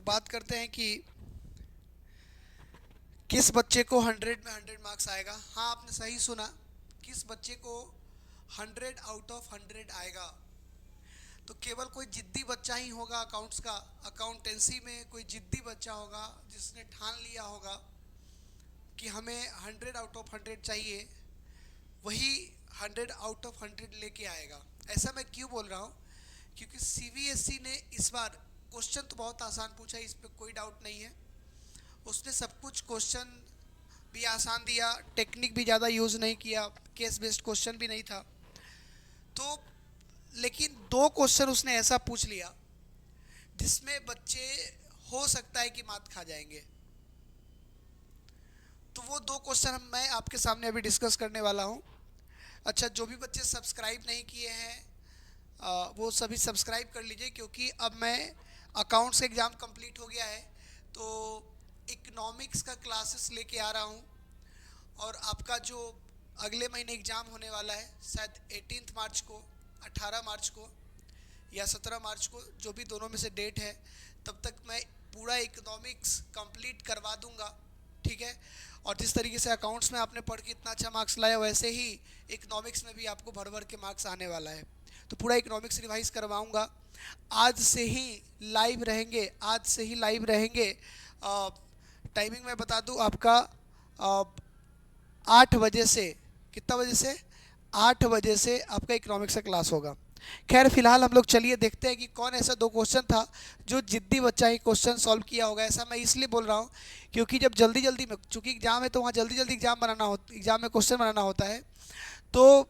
बात करते हैं कि किस बच्चे को 100 में 100 मार्क्स आएगा। हाँ, आपने सही सुना, किस बच्चे को 100 आउट ऑफ 100 आएगा। तो केवल कोई जिद्दी बच्चा ही होगा अकाउंट्स का, अकाउंटेंसी में कोई जिद्दी बच्चा होगा जिसने ठान लिया होगा कि हमें 100 आउट ऑफ 100 चाहिए, वही 100 आउट ऑफ 100 लेके आएगा। ऐसा मैं क्यों बोल रहा हूँ? क्योंकि सीबीएसई ने इस बार क्वेश्चन तो बहुत आसान पूछा, इस पर कोई डाउट नहीं है। उसने सब कुछ क्वेश्चन भी आसान दिया, टेक्निक भी ज़्यादा यूज़ नहीं किया, केस बेस्ड क्वेश्चन भी नहीं था। तो लेकिन दो क्वेश्चन उसने ऐसा पूछ लिया जिसमें बच्चे हो सकता है कि मात खा जाएंगे। तो वो दो क्वेश्चन मैं आपके सामने अभी डिस्कस करने वाला हूँ। अच्छा, जो भी बच्चे सब्सक्राइब नहीं किए हैं वो सभी सब्सक्राइब कर लीजिए, क्योंकि अब मैं अकाउंट्स का एग्ज़ाम कंप्लीट हो गया है तो इकोनॉमिक्स का क्लासेस लेके आ रहा हूँ। और आपका जो अगले महीने एग्ज़ाम होने वाला है, शायद 18 मार्च को, 18 मार्च को या 17 मार्च को, जो भी दोनों में से डेट है, तब तक मैं पूरा इकोनॉमिक्स कंप्लीट करवा दूंगा। ठीक है। और जिस तरीके से अकाउंट्स में आपने पढ़ के इतना अच्छा मार्क्स लाया, वैसे ही इकोनॉमिक्स में भी आपको भर भर के मार्क्स आने वाला है। तो पूरा इकोनॉमिक्स रिवाइज करवाऊंगा। आज से ही लाइव रहेंगे, आज से ही लाइव रहेंगे। टाइमिंग मैं बता दूं आपका, 8 बजे से, कितना बजे से? 8 बजे से आपका इकोनॉमिक्स का क्लास होगा। खैर फिलहाल हम लोग चलिए देखते हैं कि कौन ऐसा दो क्वेश्चन था जो जिद्दी बच्चा ही क्वेश्चन सॉल्व किया होगा। ऐसा मैं इसलिए बोल रहा हूँ क्योंकि जब जल्दी जल्दी में, चूंकि एग्जाम है तो वहाँ जल्दी जल्दी एग्जाम में क्वेश्चन बनाना होता है। तो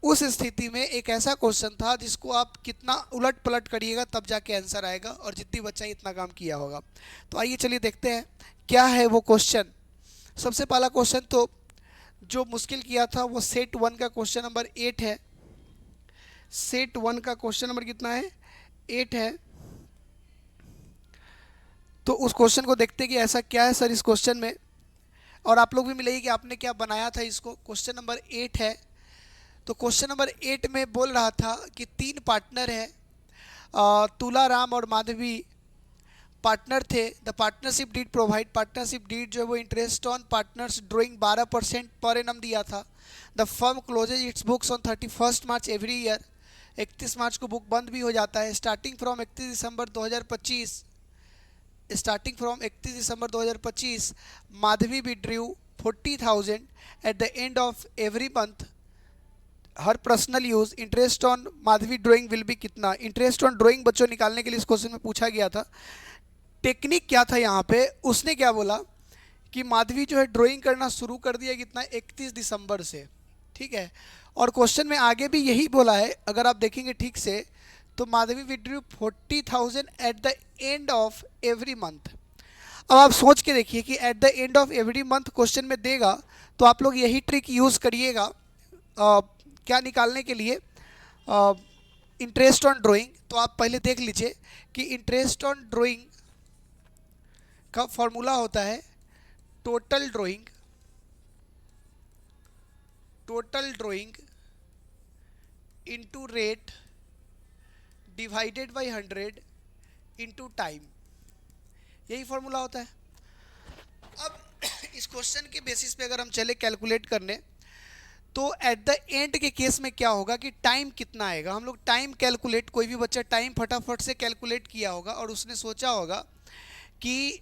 उस स्थिति में एक ऐसा क्वेश्चन था जिसको आप कितना उलट पलट करिएगा तब जाके आंसर आएगा, और जिद्दी बच्चा ही इतना काम किया होगा। तो आइए चलिए देखते हैं क्या है वो क्वेश्चन। सबसे पहला क्वेश्चन तो जो मुश्किल किया था वो सेट 1 का क्वेश्चन नंबर 8 है। सेट 1 का क्वेश्चन नंबर कितना है? 8 है। तो उस क्वेश्चन को देखते हैं कि ऐसा क्या है सर इस क्वेश्चन में, और आप लोग भी मिलेगी कि आपने क्या बनाया था इसको। क्वेश्चन नंबर 8 है। तो क्वेश्चन नंबर 8 में बोल रहा था कि 3 पार्टनर हैं, तुला, राम और माधवी पार्टनर थे। The partnership deed provide, partnership deed जो है वो इंटरेस्ट ऑन पार्टनर्स ड्रॉइंग 12% पर एनम दिया था। The firm closes its books on 31 March every year, 31 मार्च को बुक बंद भी हो जाता है। Starting from 31 December 2025, starting from 31 December 2025 Madhavi withdrew 40,000 at the end of every month हर personal use. Interest on Madhavi drawing will be कितना? इंटरेस्ट ऑन ड्राइंग बच्चों निकालने के लिए इस क्वेश्चन में पूछा गया था। टेक्निक क्या था यहाँ पे? उसने क्या बोला कि माधवी जो है ड्राइंग करना शुरू कर दिया कितना? 31 दिसंबर से। ठीक है। और क्वेश्चन में आगे भी यही बोला है, अगर आप देखेंगे ठीक से तो Madhavi withdrew 40,000 at the end of every month. अब आप सोच के देखिए कि eight the end of every month question में देगा तो आप लोग यही ट्रिक यूज़ करिएगा क्या निकालने के लिए? Interest on drawing. तो आप पहले देख लीजिए कि इंटरेस्ट ऑन ड्राइंग का फॉर्मूला होता है total drawing, total drawing into rate divided by 100 into time. यही फॉर्मूला होता है। अब इस क्वेश्चन के बेसिस पे अगर हम चले कैलकुलेट करने, तो एट द एंड के केस में क्या होगा कि टाइम कितना आएगा। हम लोग टाइम कैलकुलेट, कोई भी बच्चा टाइम फटाफट से कैलकुलेट किया होगा और उसने सोचा होगा कि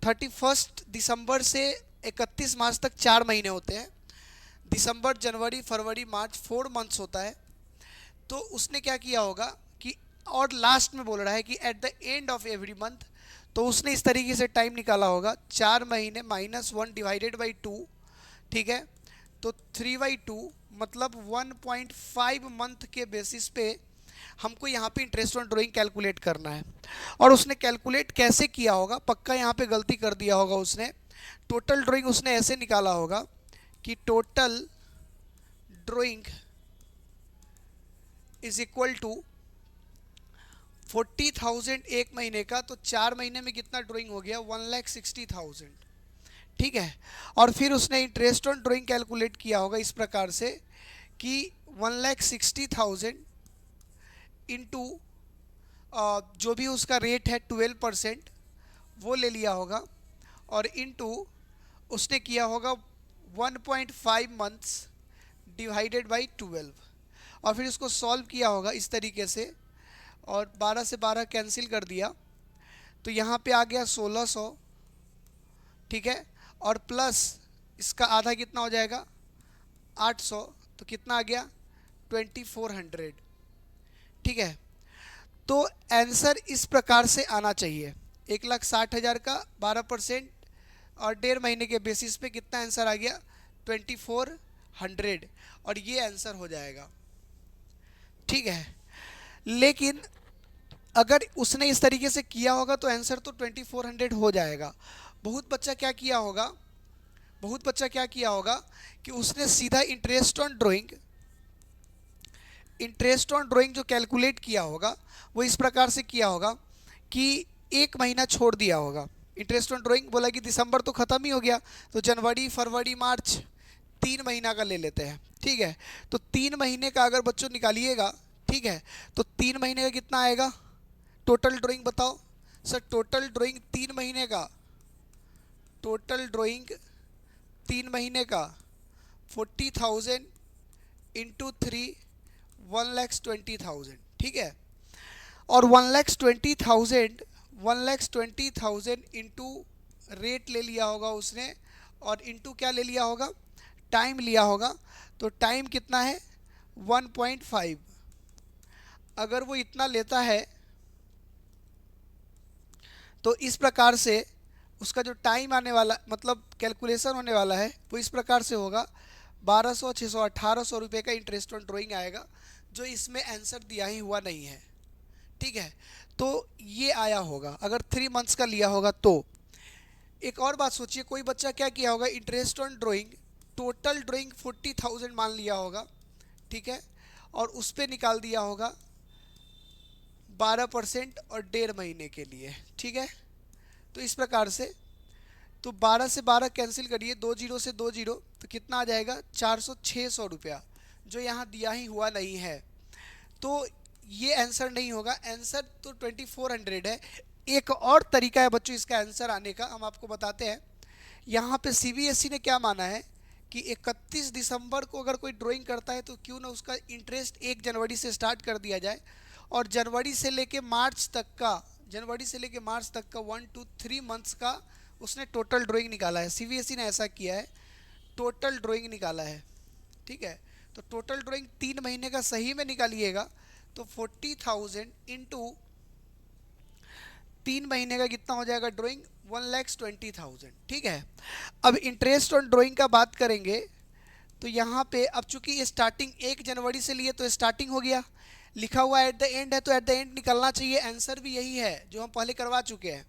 31 दिसंबर से 31 मार्च तक 4 महीने होते हैं। दिसंबर, जनवरी, फरवरी, मार्च 4 मंथ्स होता है। तो उसने क्या किया होगा कि, और लास्ट में बोल रहा है कि eight the end of every month, तो उसने इस तरीके से टाइम निकाला होगा 4 महीने -1 डिवाइडेड बाई 2। ठीक है। तो 3/2 मतलब 1.5 मंथ के बेसिस पे हमको यहाँ पे इंटरेस्ट ऑन ड्राइंग कैलकुलेट करना है। और उसने कैलकुलेट कैसे किया होगा? पक्का यहाँ पे गलती कर दिया होगा उसने। टोटल ड्राइंग उसने ऐसे निकाला होगा कि total drawing is equal to 40,000 एक महीने का, तो 4 महीने में कितना ड्राइंग हो गया? 1,60,000। ठीक है। और फिर उसने इंटरेस्ट ऑन ड्राइंग कैलकुलेट किया होगा इस प्रकार से कि 1,60,000 इंटू जो भी उसका रेट है 12% वो ले लिया होगा, और इनटू उसने किया होगा 1.5 मंथ्स डिवाइडेड बाई 12, और फिर इसको सॉल्व किया होगा इस तरीके से, और 12 से 12 कैंसिल कर दिया, तो यहाँ पे आ गया 1600, ठीक है, और प्लस इसका आधा कितना हो जाएगा 800, तो कितना आ गया 2400, ठीक है। तो आंसर इस प्रकार से आना चाहिए, 1,60,000 का 12% और 1.5 महीने के बेसिस पे कितना आंसर आ गया 2400, और ये आंसर हो जाएगा, ठीक है। लेकिन अगर उसने इस तरीके से किया होगा तो आंसर तो 2400 हो जाएगा। बहुत बच्चा क्या किया होगा कि उसने सीधा इंटरेस्ट ऑन ड्राइंग जो कैलकुलेट किया होगा वो इस प्रकार से किया होगा कि 1 महीना छोड़ दिया होगा। इंटरेस्ट ऑन ड्राइंग बोला कि दिसंबर तो ख़त्म ही हो गया, तो जनवरी फरवरी मार्च 3 महीना का ले लेते हैं, ठीक है। तो 3 महीने का अगर बच्चों निकालिएगा, ठीक है, तो 3 महीने का कितना आएगा टोटल ड्राइंग बताओ सर। टोटल ड्राइंग 3 महीने का 40,000 इंटू 3 1,20,000, ठीक है। और 1,20,000 इंटू रेट ले लिया होगा उसने, और इंटू क्या ले लिया होगा टाइम लिया होगा, तो टाइम कितना है 1.5। अगर वो इतना लेता है तो इस प्रकार से उसका जो टाइम आने वाला मतलब कैलकुलेशन होने वाला है वो इस प्रकार से होगा 1200, 600, 1800 रुपये का इंटरेस्ट ऑन ड्राइंग आएगा, जो इसमें आंसर दिया ही हुआ नहीं है, ठीक है। तो ये आया होगा अगर 3 मंथ्स का लिया होगा तो। एक और बात सोचिए, कोई बच्चा क्या किया होगा, interest on drawing total drawing 40,000 मान लिया होगा, ठीक है, और उस पर निकाल दिया होगा 12% और 1.5 महीने के लिए, ठीक है। तो इस प्रकार से तो 12 से 12 कैंसिल करिए, 2 जीरो से 2 जीरो, तो कितना आ जाएगा 400-600 रुपया, जो यहाँ दिया ही हुआ नहीं है। तो ये आंसर नहीं होगा, आंसर तो 2400 है। एक और तरीका है बच्चों इसका आंसर आने का, हम आपको बताते हैं। यहाँ पे सीबीएसई ने क्या माना है कि 31 दिसंबर को अगर कोई ड्राइंग करता है तो क्यों ना उसका इंटरेस्ट 1 जनवरी से स्टार्ट कर दिया जाए, और जनवरी से लेके मार्च तक का 1 2 3 मंथ्स का उसने टोटल ड्राइंग निकाला है। सीबीएसई ने ऐसा किया है, टोटल ड्राइंग निकाला है, ठीक है। तो टोटल ड्राइंग 3 महीने का सही में निकालिएगा तो 40,000 इंटू 3 महीने का कितना हो जाएगा ड्राइंग 1,20,000, ठीक है। अब इंटरेस्ट ऑन ड्राइंग का बात करेंगे तो यहाँ पे अब चूंकि ये स्टार्टिंग 1 जनवरी से लिए तो स्टार्टिंग हो गया, लिखा हुआ एट द एंड है तो एट द एंड निकलना चाहिए। आंसर भी यही है जो हम पहले करवा चुके हैं,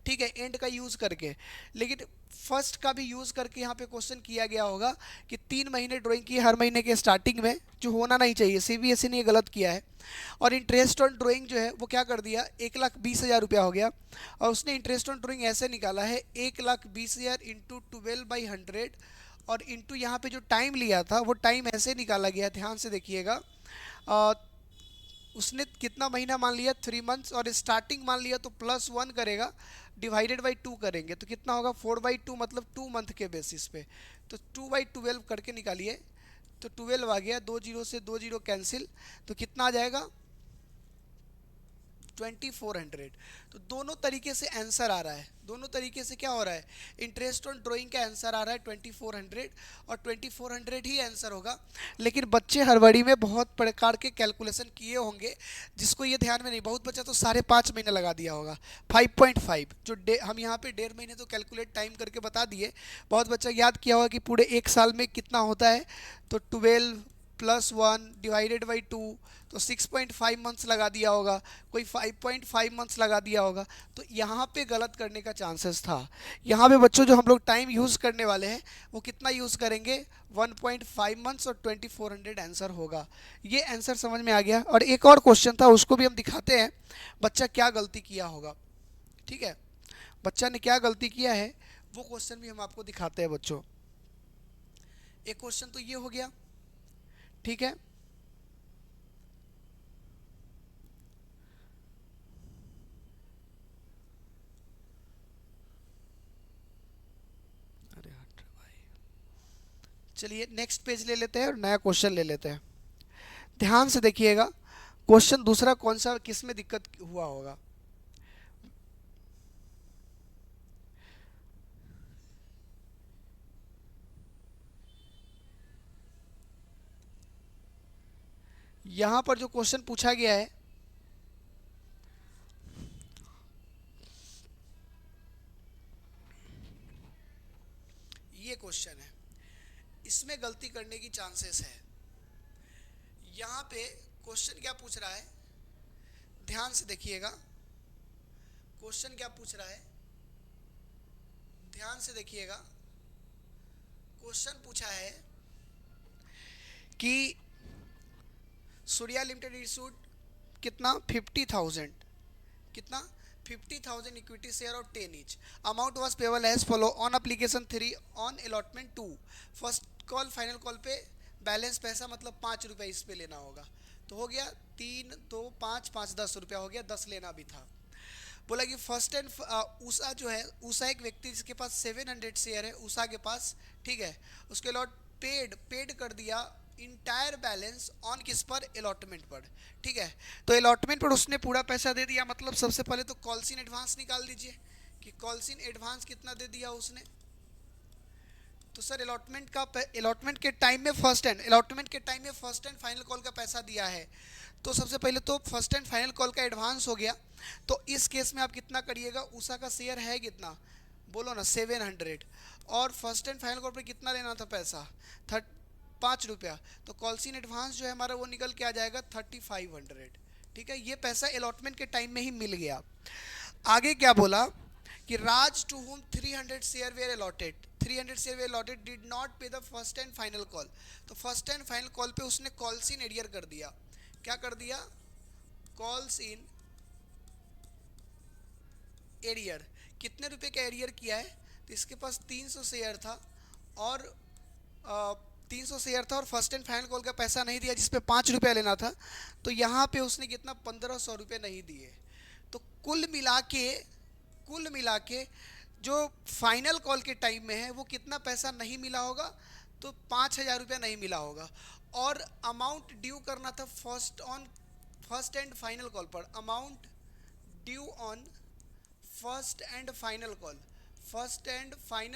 ठीक है, एंड का यूज़ करके। लेकिन फर्स्ट का भी यूज़ करके यहाँ पे क्वेश्चन किया गया होगा कि 3 महीने ड्राइंग की हर महीने के स्टार्टिंग में, जो होना नहीं चाहिए, सीबीएसई ने ये गलत किया है। और इंटरेस्ट ऑन ड्राइंग जो है वो क्या कर दिया 1,20,000 रुपया हो गया, और उसने इंटरेस्ट ऑन ड्राइंग ऐसे निकाला है 1,20,000 इंटू 12/100, और इंटू यहाँ पे जो टाइम लिया था वो टाइम ऐसे निकाला गया, ध्यान से देखिएगा। उसने कितना महीना मान लिया 3 मंथ्स, और स्टार्टिंग मान लिया तो +1 करेगा, डिवाइडेड बाई 2 करेंगे तो कितना होगा 4/2, मतलब 2 मंथ के बेसिस पे। तो 2/12 करके निकालिए तो 12 आ गया, 2 जीरो से 2 जीरो कैंसिल, तो कितना आ जाएगा 2400। तो दोनों तरीके से आंसर आ रहा है, दोनों तरीके से क्या हो रहा है, इंटरेस्ट ऑन ड्राइंग का आंसर आ रहा है 2400, और 2400 ही आंसर होगा। लेकिन बच्चे हड़बड़ी में बहुत प्रकार के कैलकुलेशन किए होंगे, जिसको ये ध्यान में नहीं, बहुत बच्चा तो 5.5 महीने लगा दिया होगा 5.5, जो हम यहाँ पे 1.5 महीने तो कैलकुलेट टाइम करके बता दिए। बहुत बच्चा याद किया होगा कि पूरे 1 साल में कितना होता है, तो 12 + 1 डिवाइडेड बाई 2, तो 6.5 मंथ्स लगा दिया होगा, कोई 5.5 मंथ्स लगा दिया होगा। तो यहाँ पे गलत करने का चांसेस था। यहाँ पे बच्चों जो हम लोग टाइम यूज़ करने वाले हैं वो कितना यूज़ करेंगे 1.5 मंथ्स, और 2400 आंसर होगा। ये आंसर समझ में आ गया। और एक और क्वेश्चन था उसको भी हम दिखाते हैं, बच्चा क्या गलती किया होगा, ठीक है, बच्चा ने क्या गलती किया है वो क्वेश्चन भी हम आपको दिखाते हैं बच्चों। एक क्वेश्चन तो ये हो गया, ठीक है। चलिए नेक्स्ट पेज ले लेते हैं और नया क्वेश्चन ले लेते हैं। ध्यान से देखिएगा, क्वेश्चन दूसरा कौन सा, किस में दिक्कत हुआ होगा। यहां पर जो क्वेश्चन पूछा गया है, ये क्वेश्चन है, इसमें गलती करने की चांसेस है। यहां पे क्वेश्चन क्या पूछ रहा है, ध्यान से देखिएगा, क्वेश्चन क्या पूछ रहा है, ध्यान से देखिएगा। क्वेश्चन पूछा है कि सूर्या लिमिटेड इशूड कितना 50,000, कितना 50,000 equity share of 10 each. Amount was payable as follow on application 3 on allotment 2। First call final call पे बैलेंस पैसा मतलब 5 रुपये इस पे लेना होगा। तो हो गया 3 2 5 5 10 रुपया हो गया, 10 लेना भी था। बोला कि फर्स्ट एंड उषा जो है, उषा एक व्यक्ति जिसके पास 700 शेयर है, उषा के पास, ठीक है। उसके अलॉट पेड कर दिया इंटायर बैलेंस ऑन किस पर, अलॉटमेंट पर, ठीक है। तो अलॉटमेंट पर उसने पूरा पैसा दे दिया, मतलब सबसे पहले तो कॉल्स इन एडवांस निकाल दीजिए कि कॉल्स इन एडवांस कितना दे दिया उसने। तो सर अलॉटमेंट के टाइम में फर्स्ट एंड फाइनल कॉल का पैसा दिया है, तो सबसे पहले तो फर्स्ट एंड फाइनल कॉल का एडवांस हो गया। तो इस केस में आप कितना करिएगा, उषा का शेयर है कितना, बोलो ना 700, और फर्स्ट एंड फाइनल कॉल पे कितना लेना था पैसा, 5 रुपया। तो कॉल्स इन एडवांस जो है हमारा वो निकल के आ जाएगा 3500, ठीक है। ये पैसा अलॉटमेंट के टाइम में ही मिल गया। आगे क्या बोला कि राज to whom 300 share were allotted, 300 share were allotted did not pay the first and final call. तो first and final call pay उसने कॉल्स इन एरियर कर दिया। क्या कर दिया, कॉल्स इन एरियर। कितने रुपए का एरियर किया है, तो इसके पास 300 शेयर था, और 300 शेयर था, और फर्स्ट एंड फाइनल कॉल का पैसा नहीं दिया जिसपे 5 रुपया लेना था। तो यहाँ पे उसने कितना 1500 रुपये नहीं दिए। तो कुल मिला के जो फाइनल कॉल के टाइम में है वो कितना पैसा नहीं मिला होगा, तो 5,000 रुपया नहीं मिला होगा। और अमाउंट ड्यू करना था फर्स्ट एंड फाइनल कॉल पर, amount due on first and final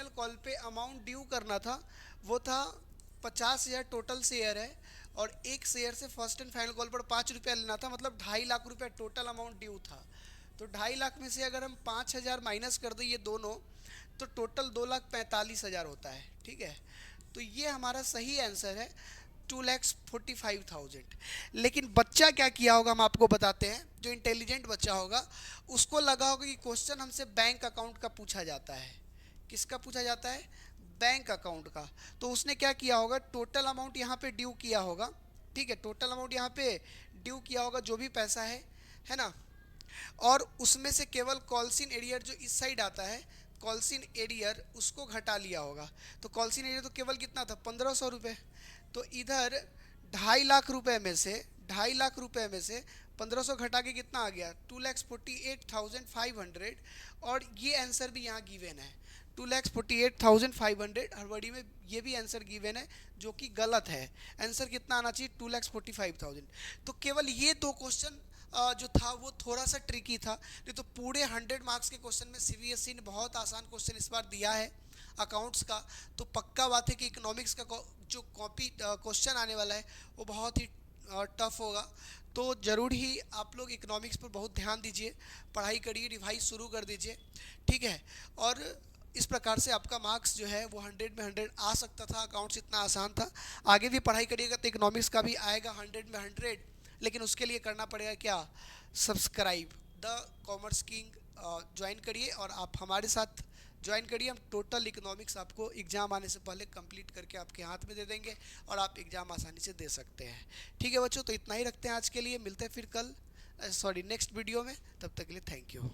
call पे अमाउंट ड्यू करना था, वो था 50,000 टोटल शेयर है, और एक शेयर से फर्स्ट एंड फाइनल कॉल पर 5 रुपया लेना था, मतलब 2.5 लाख रुपया टोटल अमाउंट ड्यू था। तो 2.5 लाख में से अगर हम 5,000 माइनस कर दें ये दोनों, तो टोटल 2,45,000 होता है, ठीक है। तो ये हमारा सही आंसर है 2,45,000। लेकिन बच्चा क्या किया होगा हम आपको बताते हैं, जो इंटेलिजेंट बच्चा होगा उसको लगा होगा कि क्वेश्चन हमसे बैंक अकाउंट का पूछा जाता है। किसका पूछा जाता है, बैंक अकाउंट का। तो उसने क्या किया होगा, टोटल अमाउंट यहाँ पे ड्यू किया होगा, ठीक है, टोटल अमाउंट यहाँ पे ड्यू किया होगा जो भी पैसा है ना, और उसमें से केवल कॉल्सिन एरियर जो इस साइड आता है, कॉल्सिन एरियर उसको घटा लिया होगा। तो कॉल्सिन एरियर तो केवल कितना था 1,500 रुपये। तो इधर 2.5 लाख रुपए में से 1,500 घटा के कितना आ गया 2,48,500। और ये आंसर भी यहाँ गिवन है 2,48,500। हड़बड़ी में ये भी आंसर गिवन है जो कि गलत है। आंसर कितना आना चाहिए 2,45,000। तो केवल ये दो क्वेश्चन जो था वो थोड़ा सा ट्रिकी था, नहीं तो पूरे 100 मार्क्स के क्वेश्चन में सीबीएसई ने बहुत आसान क्वेश्चन इस बार दिया है अकाउंट्स का। तो पक्का बात है कि इकोनॉमिक्स का जो कॉपी क्वेश्चन आने वाला है वो बहुत ही टफ होगा। तो ज़रूर ही आप लोग इकोनॉमिक्स पर बहुत ध्यान दीजिए, पढ़ाई करिए, रिवाइज शुरू कर दीजिए, ठीक है। और इस प्रकार से आपका मार्क्स जो है वो 100 में 100 आ सकता था। अकाउंट्स इतना आसान था, आगे भी पढ़ाई करिएगा तो इकोनॉमिक्स का भी आएगा 100 में 100। लेकिन उसके लिए करना पड़ेगा क्या, subscribe the commerce king join करिए और आप हमारे साथ ज्वाइन करिए। हम टोटल इकोनॉमिक्स आपको एग्ज़ाम आने से पहले कंप्लीट करके आपके हाथ में दे देंगे और आप एग्ज़ाम आसानी से दे सकते हैं, ठीक है बच्चों। तो इतना ही रखते हैं आज के लिए, मिलते हैं फिर कल नेक्स्ट वीडियो में। तब तक के लिए थैंक यू।